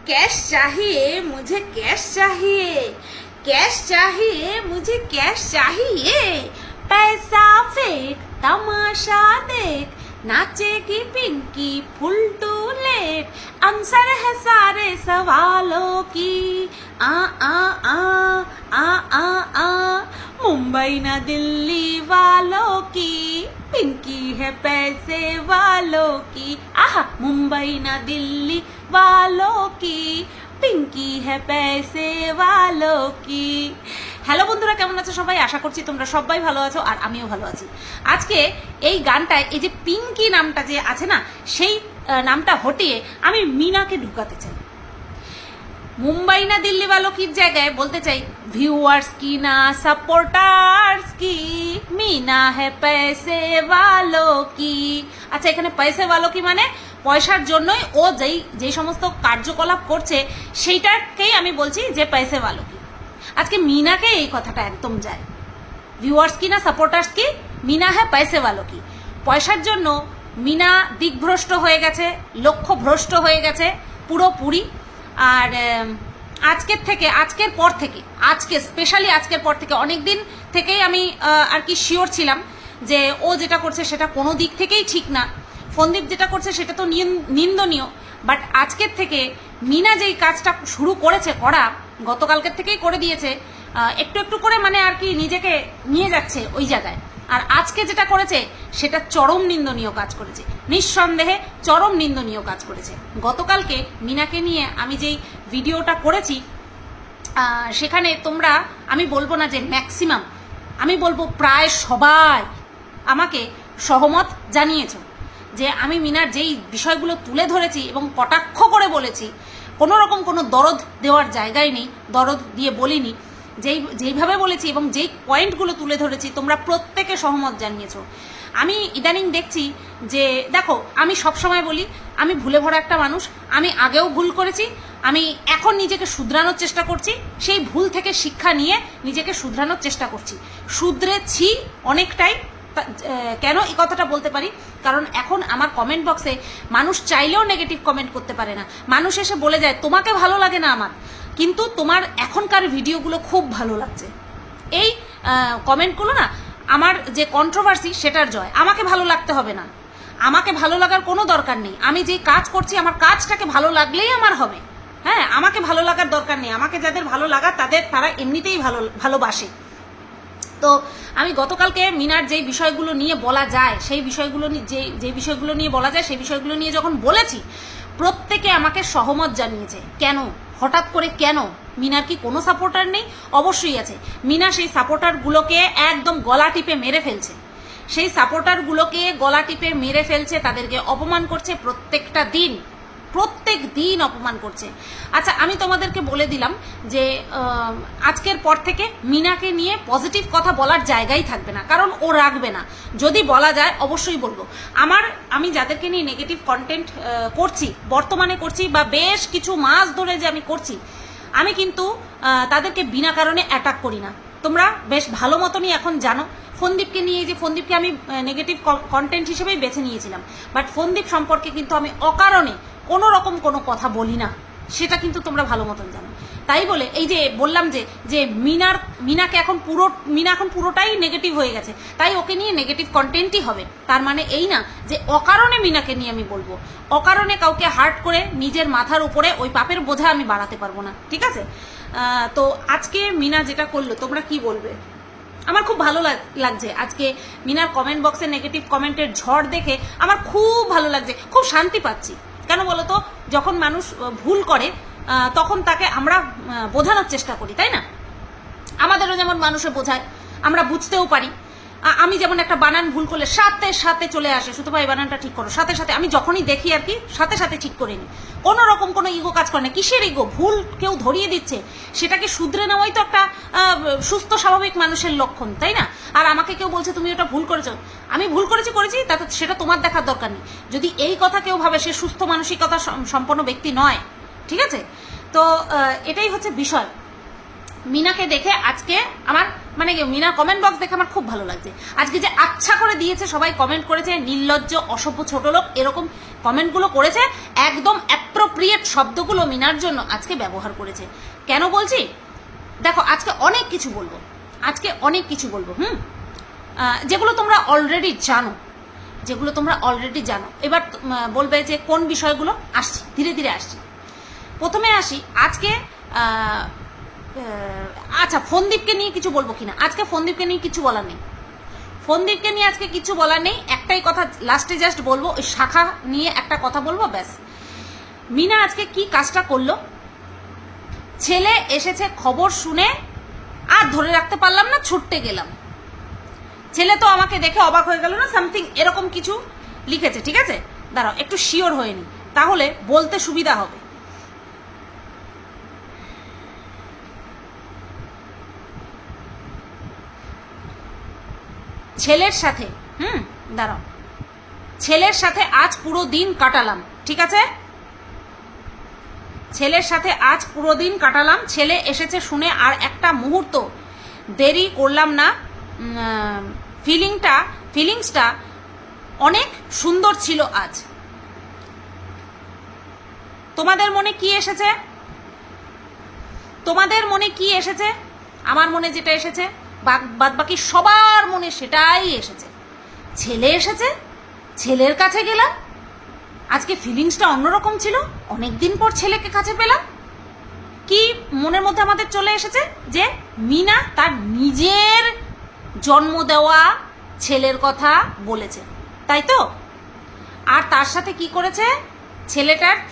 Cash चाहिए मुझे cash चाहिए, कैश चाहिए मुझे कैश चाहिए, पैसा फेंक तमाशा देख, नाचेगी पिंकी फुल टू लेट, आंसर है सारे सवालों की आ आ आ आ आ आ, मुंबई ना दिल्ली वालों की, पिंकी है पैसे वालों की, आहा मुंबई ना दिल्ली वालों की, पिंकी है पैसे वालों की। হ্যালো বন্ধুরা, কেমন আছো সবাই? আশা করছি তোমরা সবাই ভালো আছো আর আমিও ভালো আছি। আজকে এই গানটায় এই যে পিঙ্কি নামটা যে আছে না, সেই নামটা হটিয়ে আমি মিনাকে ঢুকাতে চাই। মুম্বাই না দিল্লি वालों की জায়গায় বলতে চাই ভিউয়ার্স কি না সাপোর্টার্স কি, মিনা है पैसे वालों की। আচ্ছা, এখানে पैसे वालों की মানে পয়সার জন্যই ও যেই সমস্ত কার্যকলাপ করছে সেইটাকেই আমি বলছি যে पैसे वालों की। আজকে মিনাকে এই কথাটা একদম যায়, ভিউয়ার্স কি না সাপোর্টার্স কি, মিনা হ্যাঁ পয়সে वालों की। পয়সার জন্য মিনা দিকভ্রষ্ট হয়ে গেছে, লক্ষ্য ভ্রষ্ট হয়ে গেছে পুরোপুরি। আর আজকের পর থেকে স্পেশালি আজকের পর থেকে অনেক দিন থেকেই আমি আর কি শিওর ছিলাম যে ও যেটা করছে সেটা কোনো দিক থেকেই ঠিক না, ফন্দীপ যেটা করছে সেটা তো নিন্দনীয়। বাট আজকের থেকে মিনা যেই কাজটা শুরু করেছে করা, গতকালকের থেকেই করে দিয়েছে, একটু একটু করে মানে আর কি নিজেকে নিয়ে যাচ্ছে ওই জায়গায়। আর আজকে যেটা করেছে সেটা চরম নিন্দনীয় কাজ করেছে, নিঃসন্দেহে চরম নিন্দনীয় কাজ করেছে। গতকালকে মিনাকে নিয়ে আমি যেই ভিডিওটা করেছি সেখানে তোমরা, আমি বলবো না যে ম্যাক্সিমাম, আমি বলবো প্রায় সবাই আমাকে সহমত জানিয়েছো যে আমি মিনার যেই বিষয়গুলো তুলে ধরেছি এবং কটাক্ষ করে বলেছি, কোনো রকম কোনো দরদ দেওয়ার জায়গায় নেই, দরদ দিয়ে বলিনি, যেইভাবে বলেছি এবং যেই পয়েন্টগুলো তুলে ধরেছি তোমরা প্রত্যেকে সহমত জানিয়েছো। আমি ইদানিং দেখছি যে দেখো, আমি সবসময় বলি আমি ভুলে ভরা একটা মানুষ, আমি আগেও ভুল করেছি, আমি এখন নিজেকে শুধরানোর চেষ্টা করছি, সেই ভুল থেকে শিক্ষা নিয়ে নিজেকে শুধরানোর চেষ্টা করছি, শুধরেছি অনেকটাই। কেন এই কথাটা বলতে পারি? কারণ এখন আমার কমেন্ট বক্সে মানুষ চাইলেও নেগেটিভ কমেন্ট করতে পারে না, মানুষ এসে বলে যায় তোমাকে ভালো লাগে না আমার, কিন্তু তোমার এখনকার ভিডিওগুলো খুব ভালো লাগছে। এই কমেন্টগুলো না আমার যে কন্ট্রোভার্সি সেটার জয়। আমাকে ভালো লাগতে হবে না, আমাকে ভালো লাগার কোনো দরকার নেই, আমি যে কাজ করছি আমার কাজটাকে ভালো লাগলেই আমার হবে। হ্যাঁ, আমাকে ভালো লাগার দরকার নেই, আমাকে যাদের ভালো লাগা তারা এমনিতেই ভালোবাসে। তো আমি গতকালকে মিনার যেই বিষয়গুলো নিয়ে বলা যায় সেই বিষয়গুলো যে বিষয়গুলো নিয়ে বলা যায় সেই বিষয়গুলো নিয়ে যখন বলেছি, প্রত্যেকে আমাকে সহমত জানিয়েছে। কেন হঠাৎ করে কেন? মিনার কি কোনো সাপোর্টার নেই? অবশ্যই আছে। মিনা সেই সাপোর্টারগুলোকে একদম গলা টিপে মেরে ফেলছে, সেই সাপোর্টারগুলোকে গলা টিপে মেরে ফেলছে, তাদেরকে অপমান করছে, প্রত্যেক দিন অপমান করছে। আচ্ছা, আমি তোমাদেরকে বলে দিলাম যে আজকের পর থেকে মিনাকে নিয়ে পজিটিভ কথা বলার জায়গাই থাকবে না, কারণ ও রাখবে না। যদি বলা যায় অবশ্যই বলবো। আমি যাদেরকে নিয়ে নেগেটিভ কন্টেন্ট করছি, বর্তমানে করছি বা বেশ কিছু মাস ধরে যে আমি করছি, আমি কিন্তু তাদেরকে বিনা কারণে অ্যাটাক করি না। তোমরা বেশ ভালো মতনই এখন জানো। ফন্দীপকে নিয়ে, যে ফন্দীপকে আমি নেগেটিভ কন্টেন্ট হিসেবেই বেছে নিয়েছিলাম, বাট ফন্দীপ সম্পর্কে কিন্তু আমি অকারণে কোনো রকম কোনো কথা বলি না, সেটা কিন্তু তোমরা ভালো মতন জানো। তাই বলে এই যে বললাম যে মিনা এখন পুরোটাই নেগেটিভ হয়ে গেছে, তাই ওকে নিয়ে নেগেটিভ কন্টেন্টই হবে, তার মানে এই না যে অকারণে মিনাকে নিয়ে আমি বলবো। অকারণে কাউকে হার্ট করে নিজের মাথার উপরে ওই পাপের বোঝা আমি বাড়াতে পারবো না, ঠিক আছে? তো আজকে মিনা যেটা করলো তোমরা কি বলবে? আমার খুব ভালো লাগছে আজকে মিনার কমেন্ট বক্সে নেগেটিভ কমেন্টের ঝড় দেখে আমার খুব ভালো লাগছে, খুব শান্তি পাচ্ছি। কেন বলো তো? যখন মানুষ ভুল করে তখন তাকে আমরা বোঝানোর চেষ্টা করি, তাই না? আমাদেরও যেমন মানুষে বোঝায়, আমরা বুঝতেও পারি। আমি যেমন একটা বানান ভুল করলে সাথে সাথে চলে আসে, শুধু ভাই বানানটা ঠিক করো, সাথে সাথে আমি যখনই দেখি আর কি সাথে সাথে ঠিক করে নিই, কোনো রকম কোনো ইগো কাজ করে না। কিসের ইগো? ভুল কেউ ধরিয়ে দিচ্ছে, সেটাকে শুধরে নেওয়াই তো একটা সুস্থ স্বাভাবিক মানুষের লক্ষণ, তাই না? আর আমাকে কেউ বলছে তুমি ওটা ভুল করেছো, আমি ভুল করেছি তাতে সেটা তোমার দেখার দরকার নেই। যদি এই কথা কেউ ভাবে, সে সুস্থ মানসিকতা সম্পন্ন ব্যক্তি নয়, ঠিক আছে? তো এটাই হচ্ছে বিষয়। মিনাকে দেখে আজকে আমার মানে কি মিনা কমেন্ট বক্স দেখে আমার খুব ভালো লাগছে। আজকে যে আচ্ছা করে দিয়েছে, সবাই কমেন্ট করেছে নির্লজ্জ অসভ্য ছোট লোক, এরকম কমেন্টগুলো করেছে, একদম অ্যাপ্রোপ্রিয়েট শব্দগুলো মিনার জন্য আজকে ব্যবহার করেছে। কেন বলছি দেখো, আজকে অনেক কিছু বলবো, যেগুলো তোমরা অলরেডি জানো, এবার বলবে যে কোন বিষয়গুলো। আসছি, ধীরে ধীরে আসছি। প্রথমে আসি আজকে আচ্ছা ফোনদীপকে নিয়ে কিছু বলবো কিনা। আজকে ফোনদীপকে নিয়ে কিছু বলার নেই, আজকে কিছু বলার নেই। একটাই কথা লাস্টে জাস্ট বলবো, ওই শাখা নিয়ে একটা কথা বলবো, ব্যাস। মিনা আজকে কি কাজটা করলো, ছেলে এসেছে খবর শুনে আর ধরে রাখতে পারলাম না, ছুটতে গেলাম। ছেলে তো আমাকে দেখে অবাক হয়ে গেল না, সামথিং এরকম কিছু লিখেছে, ঠিক আছে? দাঁড়াও একটু শিওর হয়ে নি, তাহলে বলতে সুবিধা হবে। ছেলের সাথে দাঁড়াও, ছেলের সাথে আজ পুরো দিন কাটালাম, ঠিক আছে? ছেলের সাথে আজ পুরো দিন কাটালাম, ছেলে এসেছে শুনে আর একটা মুহূর্ত দেরি করলাম না। ফিলিংসটা অনেক সুন্দর ছিল আজ। তোমাদের মনে কি এসেছে? আমার মনে যেটা এসেছে, বাদ বাকি সবার মনে সেটাই এসেছে। ছেলে এসেছে, ছেলের কাছে গেলাম, আজকে ফিলিংসটা অন্যরকম ছিল, অনেকদিন পর ছেলেকে কাছে পেলাম। কি মনের মধ্যে আমাদের চলে এসেছে যে মিনা তার নিজের জন্ম দেওয়া ছেলের কথা বলেছে, তাই তো? আর তার সাথে কি করেছে,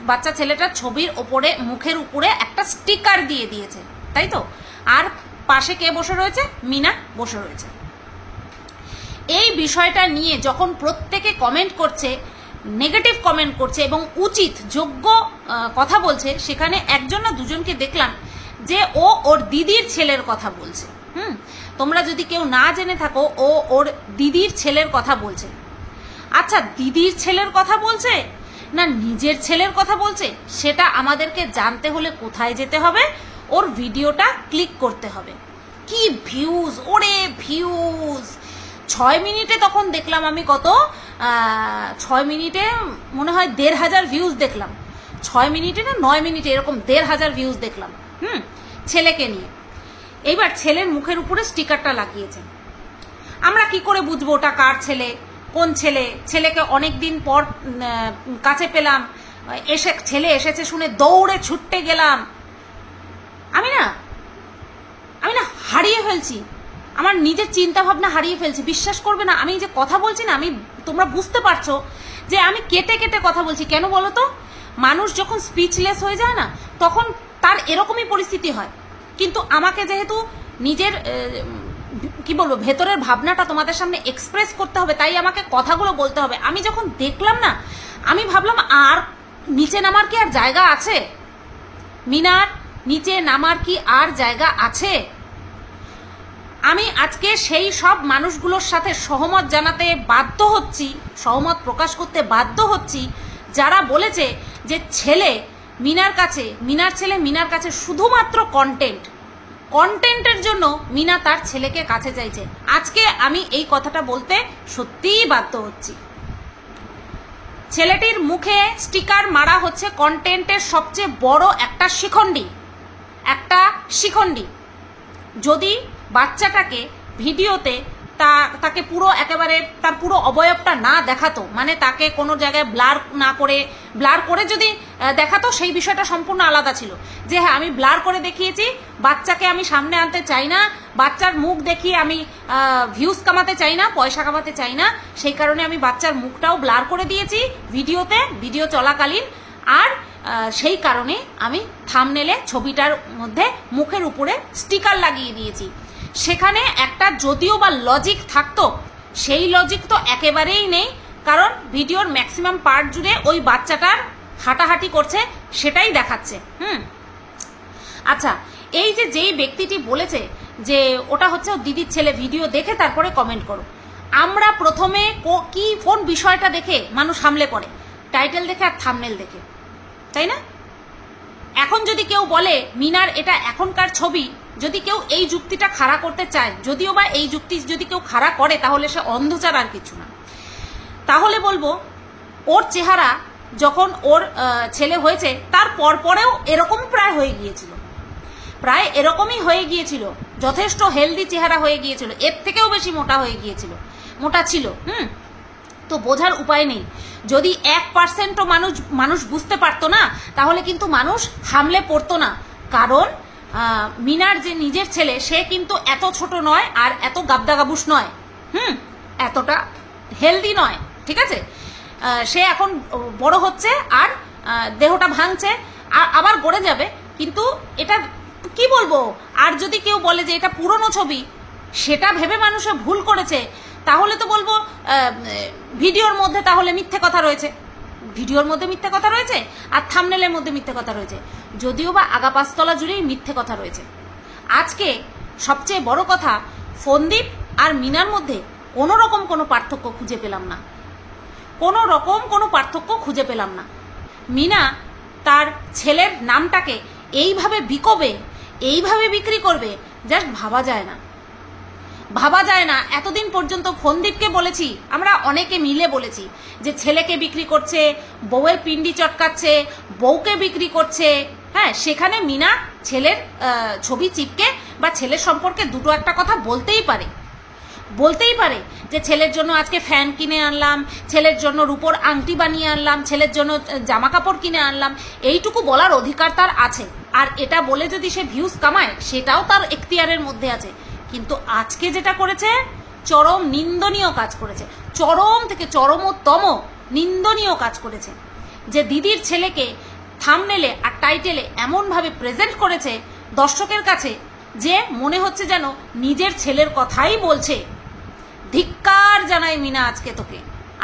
বাচ্চা ছেলেটার ছবির ওপরে, মুখের উপরে একটা স্টিকার দিয়ে দিয়েছে, তাই তো? আর পাশে কে বসে রয়েছে? মিনা বসে রয়েছে। এই বিষয়টা নিয়ে যখন প্রত্যেকে কমেন্ট করছে, নেগেটিভ কমেন্ট করছে এবং উচিত যোগ্য কথা বলছে, সেখানে একজন না দুজনকে দেখলাম যে ওর দিদির ছেলের কথা বলছে। তোমরা যদি কেউ না জেনে থাকো, ওর দিদির ছেলের কথা বলছে। আচ্ছা, দিদির ছেলের কথা বলছে না নিজের ছেলের কথা বলছে, সেটা আমাদেরকে জানতে হলে কোথায় যেতে হবে? ওর ভিডিওটা ক্লিক করতে হবে। কি ভিউজ, ওরে ভিউজ! 6 মিনিটে তখন দেখলাম আমি কত, 6 মিনিটে মনে হয় 1,500 ভিউজ দেখলাম। 6 মিনিটে না 9 মিনিটে এরকম 1,500 ভিউজ দেখলাম ছেলেকে নিয়ে। এইবার ছেলের মুখের উপরে স্টিকারটা লাগিয়েছে। আমরা কি করে বুঝবো ওটা কার ছেলে, কোন ছেলে? ছেলেকে অনেকদিন পর কাছে পেলাম, ছেলে এসেছে শুনে দৌড়ে ছুটতে গেলাম। আমি না হারিয়ে ফেলছি, আমার নিজের চিন্তা ভাবনা হারিয়ে ফেলছি। বিশ্বাস করবে না, আমি যে কথা বলছি না, তোমরা বুঝতে পারছো যে আমি কেটে কেটে কথা বলছি। কেন বলো তো? মানুষ যখন স্পিচলেস হয়ে যায় না, তখন তার এরকমই পরিস্থিতি হয়। কিন্তু আমাকে যেহেতু নিজের কি বলবো ভেতরের ভাবনাটা তোমাদের সামনে এক্সপ্রেস করতে হবে, তাই আমাকে কথাগুলো বলতে হবে। আমি যখন দেখলাম না, আমি ভাবলাম আর নিচে নামার কি আর জায়গা আছে? মিনার নিচে নামার কি আর জায়গা আছে? আমি আজকে সেই সব মানুষগুলোর সাথে সহমত জানাতে বাধ্য হচ্ছি, সহমত প্রকাশ করতে বাধ্য হচ্ছি, যারা বলেছে যে মিনার ছেলে মিনার কাছে শুধুমাত্র কন্টেন্টের জন্য মিনা তার ছেলেকে কাছে চাইছে। আজকে আমি এই কথাটা বলতে সত্যিই বাধ্য হচ্ছি। ছেলেটির মুখে স্টিকার মারা হচ্ছে কন্টেন্টের সবচেয়ে বড় একটা শিখণ্ডি। যদি বাচ্চাটাকে ভিডিওতে তাকে পুরো একেবারে তার পুরো অবয়বটা না দেখাতো, মানে তাকে কোনো জায়গায় ব্লার করে যদি দেখাতো, সেই বিষয়টা সম্পূর্ণ আলাদা ছিল। যে হ্যাঁ, আমি ব্লার করে দেখিয়েছি, বাচ্চাকে আমি সামনে আনতে চাই না, বাচ্চার মুখ দেখিয়ে আমি ভিউজ কামাতে চাই না, পয়সা কামাতে চাই না, সেই কারণে আমি বাচ্চার মুখটাও ব্লার করে দিয়েছি ভিডিও চলাকালীন। আর সেই কারণে আমি থাম্বনেলে ছবিটার মধ্যে মুখের উপরে স্টিকার লাগিয়ে দিয়েছি। সেখানে একটা যদিও বা লজিক থাকতো, সেই লজিক তো একেবারেই নেই, কারণ ভিডিওর ম্যাক্সিমাম পার্ট জুড়ে ওই বাচ্চাটার হাঁটাহাঁটি করছে, সেটাই দেখাচ্ছে। আচ্ছা, এই যেই ব্যক্তিটি বলেছে যে ওটা হচ্ছে ওর দিদির ছেলে, ভিডিও দেখে তারপরে কমেন্ট করো। আমরা প্রথমে কোন বিষয়টা দেখে মানুষ হামলে পড়ে? টাইটেল দেখে আর থাম্বনেল দেখে, তাই না? এখন যদি কেউ বলে মিনার এটা এখনকার ছবি, যদি কেউ এই যুক্তিটা খাড়া করতে চায়, যদিও বা এই যুক্তি যদি কেউ খাড়া করে তাহলে সে অন্ধচার আর কিছু না, তাহলে বলবো ওর চেহারা যখন ওর ছেলে হয়েছে তার পরেও এরকম প্রায় হয়ে গিয়েছিল, প্রায় এরকমই হয়ে গিয়েছিল, যথেষ্ট হেলদি চেহারা হয়ে গিয়েছিল, এর থেকেও বেশি মোটা হয়ে গিয়েছিল, মোটা ছিল। তো বোঝার উপায় নেই। যদি 1% মানুষ বুঝতে পারতো না তাহলে কিন্তু মানুষ হামলে পড়তো না, কারণ মিনার যে নিজের ছেলে সে কিন্তু এত ছোট নয় আর এত গাবদাগাবুস নয়, এতটা হেলদি নয়, ঠিক আছে? সে এখন বড় হচ্ছে আর দেহটা ভাঙছে আর আবার গড়ে যাবে, কিন্তু এটা কি বলবো, আর যদি কেউ বলে যে এটা পুরনো ছবি সেটা ভেবে মানুষে ভুল করেছে, তাহলে তো বলবো ভিডিওর মধ্যে তাহলে মিথ্যে কথা রয়েছে, ভিডিওর মধ্যে মিথ্যে কথা রয়েছে আর থাম্বনেলের মধ্যে মিথ্যে কথা রয়েছে, যদিও বা আগা পাঁচতলা জুড়েই মিথ্যে কথা রয়েছে। আজকে সবচেয়ে বড় কথা, ফোনদীপ আর মিনার মধ্যে কোনো রকম কোনো পার্থক্য খুঁজে পেলাম না, কোনো রকম কোনো পার্থক্য খুঁজে পেলাম না। মিনা তার ছেলের নামটাকে এইভাবে বিকোবে, এইভাবে বিক্রি করবে, জাস্ট ভাবা যায় না, ভাবা যায় না। এতদিন পর্যন্ত ফোনদীপকে বলেছি, আমরা অনেকে মিলে বলেছি যে ছেলেকে বিক্রি করছে, বউয়ের পিন্ডি চটকাচ্ছে, বউকে বিক্রি করছে, হ্যাঁ, সেখানে মিনা ছেলের ছবি চিপকে বা ছেলের সম্পর্কে দুটো একটা কথা বলতেই পারে যে ছেলের জন্য আজকে ফ্যান কিনে আনলাম, ছেলের জন্য রূপোর আংটি বানিয়ে আনলাম, ছেলের জন্য জামা কাপড় কিনে আনলাম, এইটুকু বলার অধিকার তার আছে। আর এটা বলে যদি সে ভিউজ কামায় সেটাও তার এখতিয়ারের মধ্যে আছে। কিন্তু আজকে যেটা করেছে চরম নিন্দনীয় কাজ করেছে, চরম থেকে চরমতম নিন্দনীয় কাজ করেছে, যে দিদির ছেলেকে থাম্বনেলে আর টাইটেলে এমনভাবে প্রেজেন্ট করেছে দর্শকের কাছে যে মনে হচ্ছে যেন নিজের ছেলের কথাই বলছে। ধিক্কার জানাই মিনা,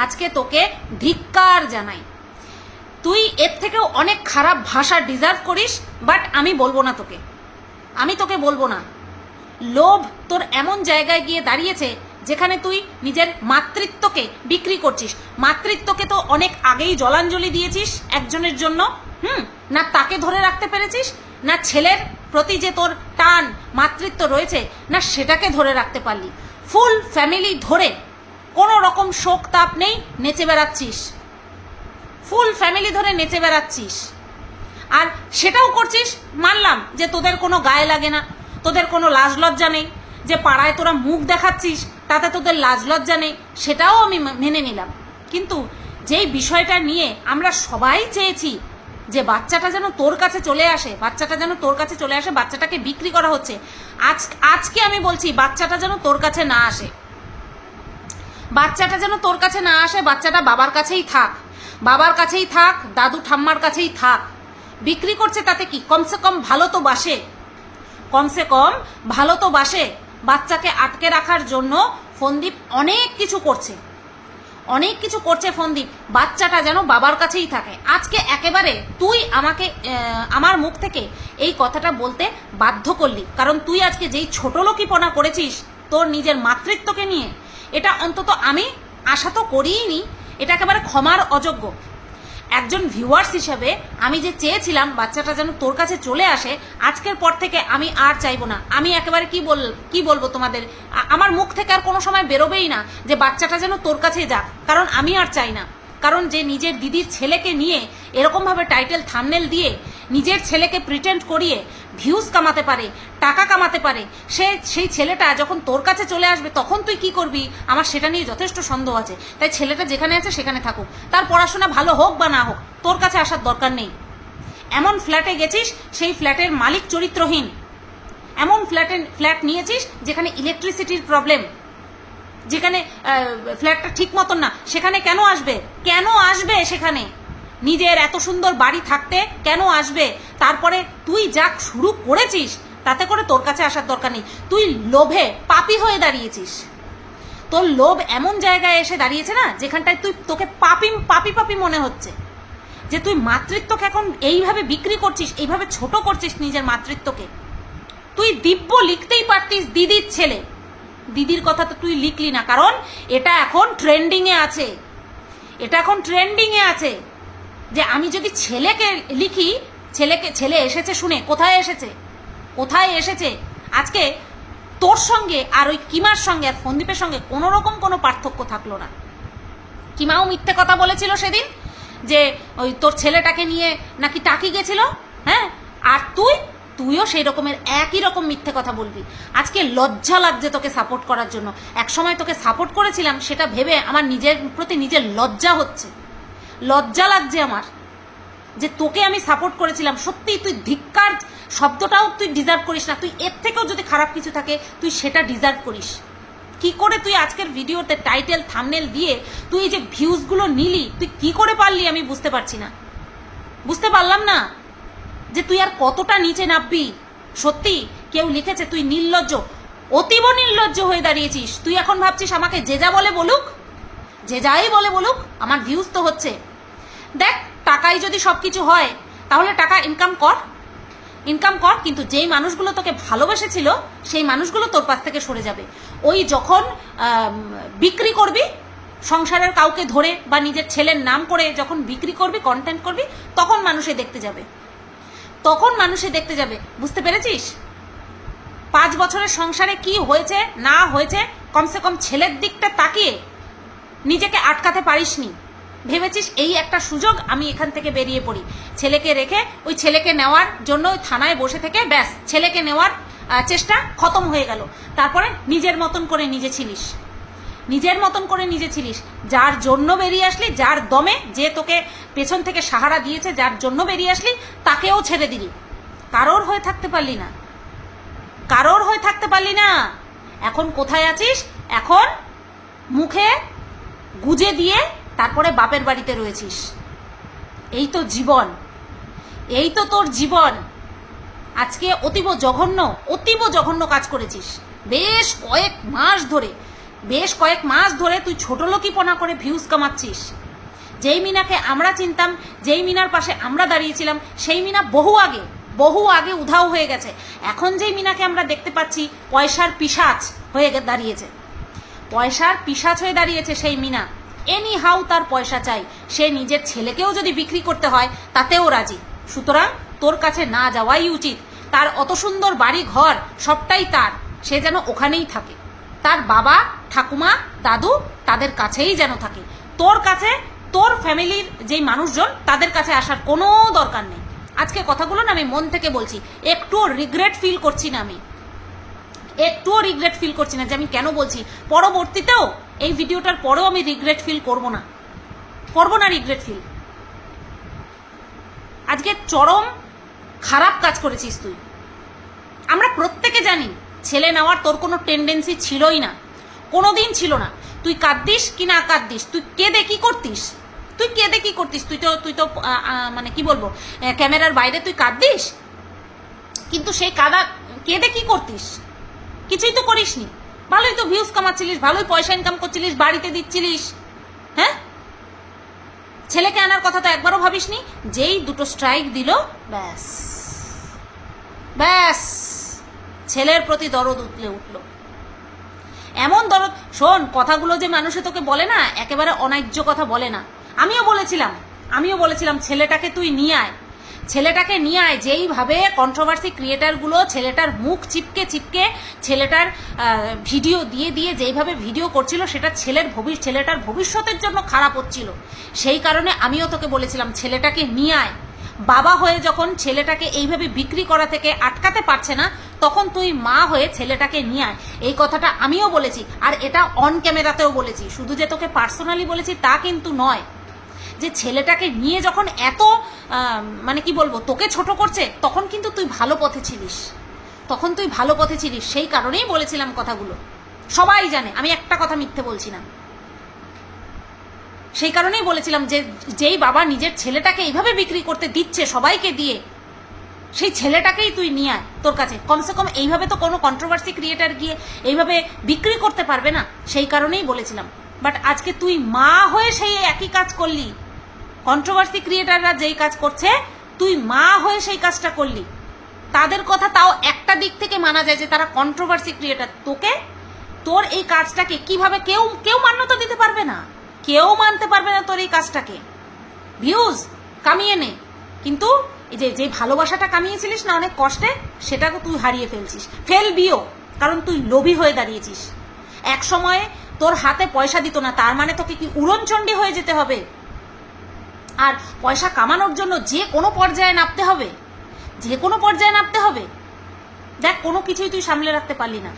আজকে তোকে ধিক্কার জানাই। তুই এর থেকেও অনেক খারাপ ভাষা ডিজার্ভ করিস, বাট আমি বলবো না তোকে, আমি তোকে বলবো না। লোভ তোর এমন জায়গায় গিয়ে দাঁড়িয়েছে যেখানে তুই নিজের মাতৃত্বকে বিক্রি করছিস। মাতৃত্বকে তো অনেক আগেই জলাঞ্জলি দিয়েছিস একজনের জন্য, না তাকে ধরে রাখতে পেরেছিস, না ছেলের প্রতি যে তোর টান মাতৃত্ব রয়েছে না সেটাকে ধরে রাখতে পারলি। ফুল ফ্যামিলি ধরে কোনো রকম শোক তাপ নেই, নেচে বেড়াচ্ছিস, ফুল ফ্যামিলি ধরে নেচে বেড়াচ্ছিস। আর সেটাও করছিস, মানলাম যে তোদের কোনো গায়ে লাগে না, তোদের কোনো লাজ লজ্জা নেই, যে পাড়ায় তোরা মুখ দেখাচ্ছিস তাতে তোদের লাজ লজ্জা নেই, সেটাও আমি মেনে নিলাম। কিন্তু যেই বিষয়টা নিয়ে আমরা সবাই চেয়েছি যে বাচ্চাটা যেন তোর কাছে চলে আসে, বাচ্চাটাকে বিক্রি করা হচ্ছে। আজকে আমি বলছি বাচ্চাটা যেন তোর কাছে না আসে, বাচ্চাটা বাবার কাছেই থাক, দাদু ঠাম্মার কাছেই থাক। বিক্রি করছে তাতে কি, কমসে কম ভালো তো বাসে। বাচ্চাকে আটকে রাখার জন্য ফোনদীপ অনেক কিছু করছে ফোনদীপ, বাচ্চাটা যেন বাবার কাছেই থাকে। আজকে একেবারে তুই আমার মুখ থেকে এই কথাটা বলতে বাধ্য করলি, কারণ তুই আজকে যেই ছোট লোকিপনা করেছিস তোর নিজের মাতৃত্বকে নিয়ে, এটা অন্তত আমি আশা তো করিনি, এটা একেবারে ক্ষমার অযোগ্য। একজন ভিউয়ার্স হিসেবে আমি যে চেয়েছিলাম বাচ্চাটা যেন তোর কাছে চলে আসে, আজকের পর থেকে আমি আর চাইবো না। আমি একেবারে কি বলবো তোমাদের, আমার মুখ থেকে আর কোনো সময় বেরোবেই না যে বাচ্চাটা যেন তোর কাছে যাক, কারণ আমি আর চাই না। কারণ যে নিজের দিদির ছেলেকে নিয়ে এরকমভাবে টাইটেল থাম্বনেল দিয়ে নিজের ছেলেকে প্রিটেন্ড করিয়ে ভিউজ কামাতে পারে, টাকা কামাতে পারে, সেই ছেলেটা যখন তোর কাছে চলে আসবে তখন তুই কি করবি আমার সেটা নিয়ে যথেষ্ট সন্দেহ আছে। তাই ছেলেটা যেখানে আছে সেখানে থাকুক, তার পড়াশোনা ভালো হোক বা না হোক, তোর কাছে আসার দরকার নেই। এমন ফ্ল্যাটে গেছিস সেই ফ্ল্যাটের মালিক চরিত্রহীন, এমন ফ্ল্যাট নিয়েছিস যেখানে ইলেকট্রিসিটির প্রবলেম, যেখানে ফ্ল্যাটটা ঠিক মতন না, সেখানে কেন আসবে সেখানে নিজের এত সুন্দর বাড়ি থাকতে কেন আসবে? তারপরে তুই যা শুরু করেছিস তাতে করে তোর কাছে আসার দরকার নেই। তুই লোভে পাপী হয়ে দাঁড়িয়েছিস, তোর লোভ এমন জায়গায় এসে দাঁড়িয়েছে না যেখানটায় তোকে পাপি মনে হচ্ছে, যে তুই মাতৃত্বকে এখন এইভাবে বিক্রি করছিস, এইভাবে ছোট করছিস নিজের মাতৃত্বকে। তুই দিব্য লিখতেই পারতিস দিদির ছেলে, দিদির কথা তো তুই লিখলি না, কারণ এটা এখন ট্রেন্ডিং এ আছে, যে আমি যদি ছেলেকে লিখি ছেলে এসেছে শুনে কোথায় এসেছে? আজকে তোর সঙ্গে আর ওই কিমার সঙ্গে আর ফন্দীপের সঙ্গে কোনো রকম কোনো পার্থক্য থাকলো না। কিমাও মিথ্যে কথা বলেছিল সেদিন যে ওই তোর ছেলেটাকে নিয়ে নাকি টাকি গেছিল, হ্যাঁ, আর তুইও সেই রকমের একই রকম মিথ্যে কথা বলবি। আজকে লজ্জা লাগছে তোকে সাপোর্ট করার জন্য। একসময় তোকে সাপোর্ট করেছিলাম, সেটা ভেবে আমার নিজের প্রতি নিজের লজ্জা লাগছে আমার, যে তোকে আমি সাপোর্ট করেছিলাম। সত্যি তুই ধিক্কার শব্দটাও তুই ডিজার্ভ করিস না। তুই এর থেকেও যদি খারাপ কিছু থাকে তুই সেটা ডিজার্ভ করিস। কি করে তুই আজকের ভিডিওতে টাইটেল থাম্বনেল দিয়ে তুই এই যে ভিউজগুলো নিলি, তুই কি করে পারলি আমি বুঝতে পারলাম না যে তুই আর কতটা নিচে নামবি। সত্যি কেউ লিখেছে তুই নির্লজ্জ, অতীব নির্লজ্জ হয়ে দাঁড়িয়েছিস। তুই এখন ভাবছিস আমাকে যে যাই বলে বলুক আমার ভিউজ তো হচ্ছে। দেখ, টাকাই যদি সবকিছু হয় তাহলে টাকা ইনকাম কর, কিন্তু যেই মানুষগুলো তোকে ভালোবেসেছিল সেই মানুষগুলো তোর পাশ থেকে সরে যাবে। ওই যখন বিক্রি করবি সংসারের কাউকে ধরে বা নিজের ছেলের নাম করে যখন বিক্রি করবি, কন্টেন্ট করবি, তখন মানুষে দেখতে যাবে। বুঝতে পেরেছিস? 5 বছরের সংসারে কি হয়েছে না হয়েছে কমসে কম ছেলের দিকটা তাকিয়ে নিজেকে আটকাতে পারিসনি। ভেবেছিস এই একটা সুযোগ, আমি এখান থেকে বেরিয়ে পড়ি। ছেলেকে রেখে ওই ছেলেকে নেওয়ার জন্য ওই থানায় বসে থেকে ব্যাস ছেলেকে নেওয়ার চেষ্টা খতম হয়ে গেল। তারপরে নিজের মতন করে নিজে ছিলিস। যার জন্য বেরিয়ে আসলি, যার দমে, যে তোকে পেছন থেকে সাহারা দিয়েছে, যার জন্য বেরিয়ে আসলি, তাকেও ছেড়ে দিলি। কারোর হয়ে থাকতে পারলি না। এখন কোথায় আছিস? এখন মুখে গুজে দিয়ে তারপরে বাপের বাড়িতে রয়েছিস। এই তো তোর জীবন। আজকে অতীব জঘন্য কাজ করেছিস। বেশ কয়েক মাস ধরে তুই ছোট লোকিপনা করে ভিউজ কামাচ্ছিস। যেই মিনাকে আমরা চিনতাম, যেই মিনার পাশে আমরা দাঁড়িয়েছিলাম, সেই মিনা বহু আগে উধাও হয়ে গেছে। এখন যেই মিনাকে আমরা দেখতে পাচ্ছি পয়সার পিশাচ হয়ে দাঁড়িয়েছে সেই মিনা। এনি হাউ তার পয়সা চাই, সে নিজের ছেলেকেও যদি বিক্রি করতে হয় তাতেও রাজি। সুতরাং তোর কাছে না যাওয়াই উচিত। তার অত সুন্দর বাড়ি ঘর সবটাই তার, সে যেন ওখানেই থাকে। তার বাবা ঠাকুমা দাদু তাদের কাছেই যেন থাকে। তোর কাছে, তোর ফ্যামিলির যেই মানুষজন, তাদের কাছে আসার কোনো দরকার নেই। আজকে কথাগুলো না আমি মন থেকে বলছি, একটুও রিগ্রেট ফিল করছি না যে আমি কেন বলছি। পরবর্তীতেও এই ভিডিওটার পরেও আমি রিগ্রেট ফিল করব না। আজকে চরম খারাপ কাজ করেছিস তুই। আমরা প্রত্যেকে জানি ছেলে নেওয়ার তোর কোনো টেন্ডেন্সি ছিলই না, কোনোদিন ছিল না। তুই কাঁদতিস কি না কাঁদতিস, তুই কেঁদে কি করতিস? তুই তো মানে কি বলবো, ক্যামেরার বাইরে তুই কাঁদতিস, কিন্তু সেই কেঁদে কি করতিস? কিছুই তো করিসনি। ভালোই তো ভিউজ কামাচ্ছিলিস, ভালোই পয়সা ইনকাম করছিলিস, বাড়িতে দিচ্ছিলিস। হ্যাঁ, ছেলেকে আনার কথা তো একবারও ভাবিসনি। যেই 2টো স্ট্রাইক দিল, ব্যাস ছেলের প্রতি দরদ উঠলো। এমন দরদ, শোন, কথাগুলো যে মানুষে তোকে বলে না, একেবারে অন্যায্য কথা বলে না। আমিও বলেছিলাম ছেলেটাকে তুই নিয়ে আয়। যেইভাবে কন্ট্রোভার্সি ক্রিয়েটারগুলো ছেলেটার মুখ চিপকে ছেলেটার ভিডিও দিয়ে যেইভাবে ভিডিও করছিল, সেটা ছেলেটার ভবিষ্যতের জন্য খারাপ হচ্ছিল। সেই কারণে আমিও তোকে বলেছিলাম ছেলেটাকে নিয়ে আয়। বাবা হয়ে যখন ছেলেটাকে এইভাবে বিক্রি করা থেকে আটকাতে পারছে না, তখন তুই মা হয়ে ছেলেটাকে নিয়ে আয়। এই কথাটা আমিও বলেছি, আর এটা অন ক্যামেরাতেও বলেছি। শুধু যে তোকে পার্সোনালি বলেছি তা কিন্তু নয়। যে ছেলেটাকে নিয়ে যখন এত মানে কি বলবো তোকে ছোট করছে, তখন কিন্তু তুই ভালো পথে ছিলিস। সেই কারণেই বলেছিলাম কথাগুলো। সবাই জানে আমি একটা কথা মিথ্যে বলছি না। সেই কারণেই বলেছিলাম যে যেই বাবা নিজের ছেলেটাকে এইভাবে বিক্রি করতে দিচ্ছে সবাইকে দিয়ে, সেই ছেলেটাকেই তুই নিয়ে আয় তোর কাছে। কমসে কম এইভাবে তো কোনো কন্ট্রোভার্সি ক্রিয়েটার গিয়ে এইভাবে বিক্রি করতে পারবে না। সেই কারণেই বলেছিলাম। বাট আজকে তুই মা হয়ে সেই একই কাজ করলি। কন্ট্রোভার্সি ক্রিয়েটাররা যেই কাজ করছে, তুই মা হয়ে সেই কাজটা করলি। তাদের কথা তাও একটা দিক থেকে মানা যায় যে তারা কন্ট্রোভার্সি ক্রিয়েটার। তোর এই কাজটাকে কিভাবে কেউ মান্যতা দিতে পারবে না, কেউ মানতে পারবে না তোর এই কাজটাকে। ভিউজ কামিয়ে নে, কিন্তু যে ভালোবাসাটা কামিয়েছিলিস না অনেক কষ্টে, সেটাকে তুই হারিয়ে ফেলছিস, ফেলবিও, কারণ তুই লোভী হয়ে দাঁড়িয়েছিস। এক সময়ে তোর হাতে পয়সা দিত না, তার মানে তোকে কি উড়নচণ্ডী হয়ে যেতে হবে? আর পয়সা কামানোর জন্য যে কোনো পর্যায়ে নামতে হবে, যে কোনো পর্যায়ে নামতে হবে। দেখ, কোনো কিছুই তুই সামলে রাখতে পারলি না,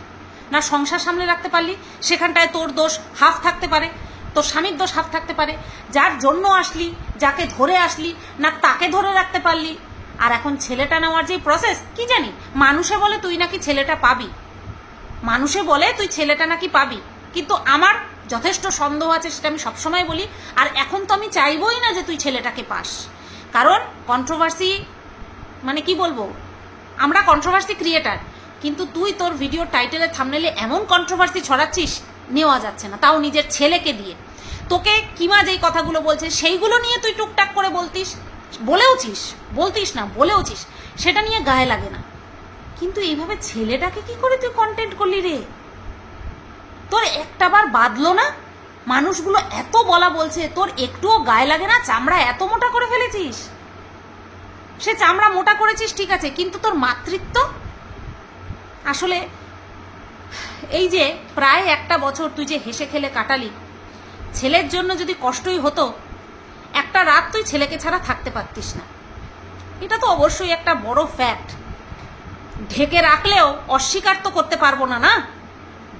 না সংসার সামলে রাখতে পারলি, সেখানটায় তোর দোষ হাফ থাকতে পারে, তোর স্বামীর দোষ হাফ থাকতে পারে, যার জন্য আসলি, যাকে ধরে আসলি না তাকে ধরে রাখতে পারলি। আর এখন ছেলেটা নেওয়ার যে প্রসেস, কি জানি মানুষে বলে তুই নাকি ছেলেটা পাবি, মানুষে বলে তুই ছেলেটা নাকি পাবি, কিন্তু আমার যথেষ্ট সন্দেহ আছে, সেটা আমি সবসময় বলি। আর এখন তো আমি চাইবই না যে তুই ছেলেটাকে পাস, কারণ কন্ট্রোভার্সি মানে কি বলবো, আমরা কন্ট্রোভার্সি ক্রিয়েটার, কিন্তু তুই তোর ভিডিও টাইটেলে থাম্বনেলে এমন কন্ট্রোভার্সি ছড়াচ্ছিস, নেওয়া যাচ্ছে না, তাও নিজের ছেলেকে দিয়ে। তোকে কিমা যেই কথাগুলো বলছে সেইগুলো নিয়ে তুই টুকটাক করে বলতিস, সেটা নিয়ে গায়ে লাগে না, কিন্তু এইভাবে ছেলেটাকে কি করে তুই কন্টেন্ট করলি রে? তোর একটাবার বাদলো না? মানুষগুলো এত বলা বলছে, তোর একটুও গায়ে লাগে না? চামড়া এত মোটা করে ফেলেছিস, সে চামড়া মোটা করেছিস ঠিক আছে, কিন্তু তোর মাতৃত্ব, আসলে এই যে প্রায় একটা বছর তুই যে হেসে খেলে কাটালি, ছেলের জন্য যদি কষ্টই হতো, একটা রাত তুই ছেলেকে ছাড়া থাকতে পারতিস না, এটা তো অবশ্যই একটা বড় ফ্যাক্ট। ঢেকে রাখলেও অস্বীকার তো করতে পারবো না, না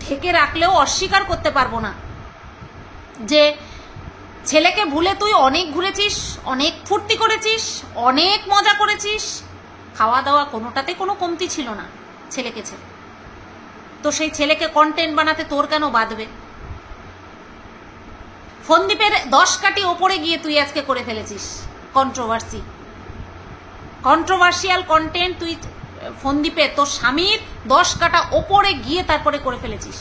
ঢেকে রাখলেও অস্বীকার করতে পারবো না যে ছেলেকে ভুলে তুই অনেক ঘুরেছিস, অনেক ফুর্তি করেছিস, অনেক মজা করেছিস, খাওয়া দাওয়া কোনোটাতে কোনো কমতি ছিল না ছেলেকে ছেড়ে। তো সেই ছেলেকে কন্টেন্ট বানাতে তোর কেন বাঁধবে? ফোনদীপের 10 কাটি ওপরে গিয়ে তুই আজকে করে ফেলেছিস কন্ট্রোভার্সিয়াল কন্টেন্ট, তুই ফোনদীপে তোর স্বামীর 10 কাটা ওপরে গিয়ে তারপরে করে ফেলেছিস।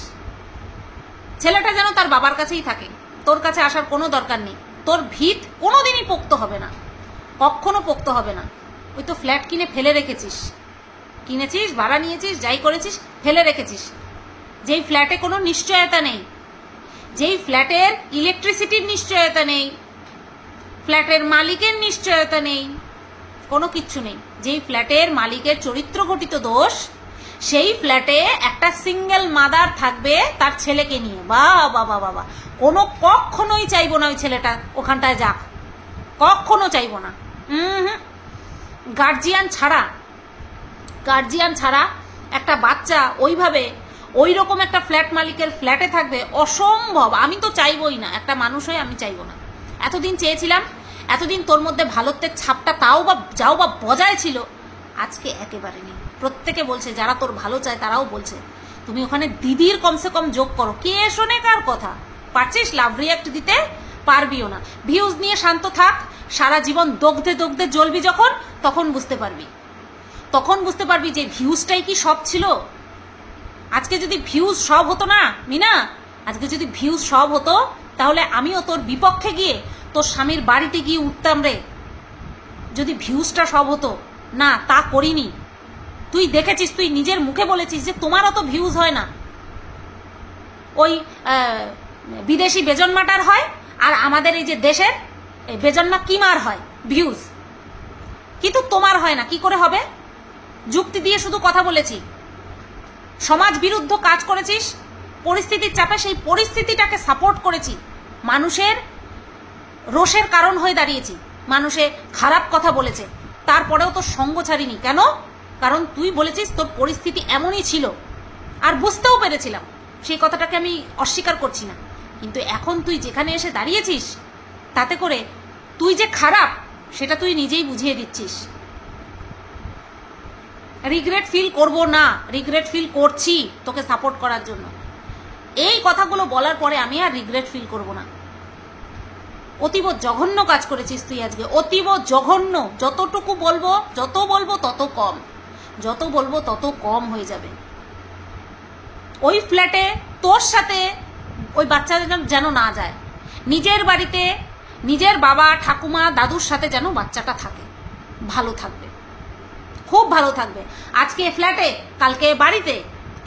ছেলেটা যেন তার বাবার কাছেই থাকে, তোর কাছে আসার কোনো দরকার নেই। তোর ভিত কোনোদিনই পোক্ত হবে না, কখনো পোক্ত হবে না। ওই তো ফ্ল্যাট কিনে ফেলে রেখেছিস, কিনেছিস, ভাড়া নিয়েছিস, যাই করেছিস ফেলে রেখেছিস, যেই ফ্ল্যাটে কোনো নিশ্চয়তা নেই, যেই ফ্ল্যাটের ইলেকট্রিসিটির নিশ্চয়তা নেই, ফ্ল্যাটের মালিকের নিশ্চয়তা নেই, কোনো কিচ্ছু নেই, যেই ফ্ল্যাটের মালিকের চরিত্র ঘটিত দোষ, সেই ফ্ল্যাটে একটা সিঙ্গেল মাদার থাকবে তার ছেলেকে নিয়ে। বাবা বাবা, কোনো কখনোই চাইবো না ওই ছেলেটা ওখানটায় যাক, কখনো চাইবো না। গার্জিয়ান ছাড়া একটা বাচ্চা ওইভাবে ওই রকম একটা ফ্ল্যাট মালিকের ফ্ল্যাটে থাকবে, অসম্ভব। আমি তো চাইবই না, একটা মানুষ হয়ে আমি চাইবো না। এতদিন চেয়েছিলাম, এতদিন তোর মধ্যে ভালোত্বের ছাপটা যাও বা বজায় ছিল, আজকে একেবারে নেই। প্রত্যেকে বলছে, যারা তোর ভালো চায় তারাও বলছে তুমি ওখানে দিদির কমসে কম যোগ করো। কে শোনে কার কথা? পারছিস লাভ রিয়াক্ট দিতে? পারবিও না। ভিউজ নিয়ে শান্ত থাক, সারা জীবন দগ্ধে দগ্ধে জ্বলবি যখন, তখন বুঝতে পারবি যে ভিউজটাই কি সব ছিল। আজকে যদি ভিউজ সব হতো না মিনা, আজকে যদি ভিউজ সব হতো, তাহলে আমিও তোর বিপক্ষে গিয়ে তোর স্বামীর বাড়িতে গিয়ে উঠতাম রে। যদি ভিউজটা সব হতো না, তা করিনি। তুই দেখেছিস, তুই নিজের মুখে বলেছিস যে তোমার অত ভিউজ হয় না, ওই বিদেশি বেজন্মাটার হয়, আর আমাদের এই যে দেশের বেজন্মা কিমার হয় ভিউজ, কিন্তু তোমার হয় না। কি করে হবে? যুক্তি দিয়ে শুধু কথা বলেছি, সমাজ বিরুদ্ধ কাজ করেছিস, পরিস্থিতির চাপে সেই পরিস্থিতিটাকে সাপোর্ট করেছি, মানুষের রোষের কারণ হয়ে দাঁড়িয়েছি, মানুষে খারাপ কথা বলেছে, তারপরেও তোর সঙ্গ ছাড়িনি। কেন? কারণ তুই বলেছিস তোর পরিস্থিতি এমনই ছিল, আর বুঝতেও পেরেছিলাম, সেই কথাটাকে আমি অস্বীকার করছি না। কিন্তু এখন তুই যেখানে এসে দাঁড়িয়েছিস, তাতে করে তুই যে খারাপ সেটা তুই নিজেই বুঝিয়ে দিচ্ছিস। রিগ্রেট ফিল করব না, রিগ্রেট ফিল করছি তোকে সাপোর্ট করার জন্য। এই কথাগুলো বলার পরে আমি আর রিগ্রেট ফিল করব না। অতীব জঘন্য কাজ করেছিস তুই আজকে, অতীব জঘন্য। যতটুকু বলবো, যত বলবো তত কম, যত বলবো তত কম হয়ে যাবে। ওই ফ্ল্যাটে তোর সাথে ওই বাচ্চা যেন না যায়, নিজের বাড়িতে নিজের বাবা ঠাকুমা দাদুর সাথে যেন বাচ্চাটা থাকে, ভালো থাকবে, খুব ভালো থাকবে। আজকে ফ্ল্যাটে, কালকে বাড়িতে,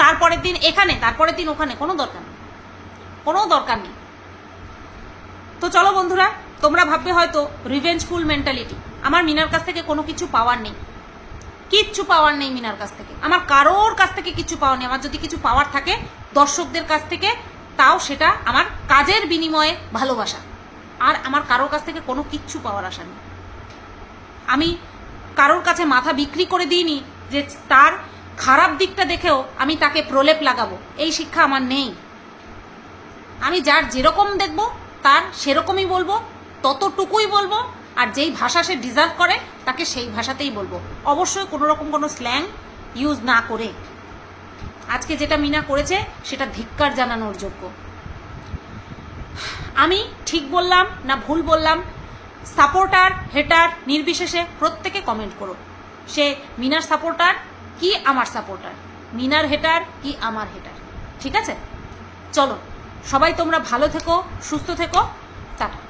তারপরের দিন এখানে, তারপরের দিন ওখানে, কোনো দরকার নেই। তো চলো বন্ধুরা, তোমরা ভাববে হয়তো রিভেঞ্জফুল মেন্টালিটি, আমার মিনার কাছ থেকে কোনো কিছু পাওয়ার নেই, কিচ্ছু পাওয়ার নেই মিনার কাছ থেকে, আমার কারোর কাছ থেকে কিছু পাওয়ার নেই। আমার যদি কিছু পাওয়ার থাকে দর্শকদের কাছ থেকে, তাও সেটা আমার কাজের বিনিময়ে ভালোবাসা, আর আমার কারোর কাছ থেকে কোনো কিচ্ছু পাওয়ার আশা নেই। আমি কারোর কাছে মাথা বিক্রি করে দিইনি যে তার খারাপ দিকটা দেখেও আমি তাকে প্রলেপ লাগাবো, এই শিক্ষা আমার নেই। আমি যার যেরকম দেখবো তার সেরকমই বলবো, ততটুকুই বলবো, আর যেই ভাষা সে ডিজার্ভ করে তাকে সেই ভাষাতেই বলবো, অবশ্যই কোনো রকম কোনো স্ল্যাং ইউজ না করে। আজকে যেটা মিনা করেছে সেটা ধিক্কার জানানোর যোগ্য। আমি ঠিক বললাম না ভুল বললাম, সাপোর্টার হেটার নির্বিশেষে প্রত্যেকে কমেন্ট করো, সে মিনার সাপোর্টার কি আমার সাপোর্টার, মিনার হেটার কি আমার হেটার, ঠিক আছে? চলো সবাই তোমরা ভালো থেকো, সুস্থ থেকো, টাটা।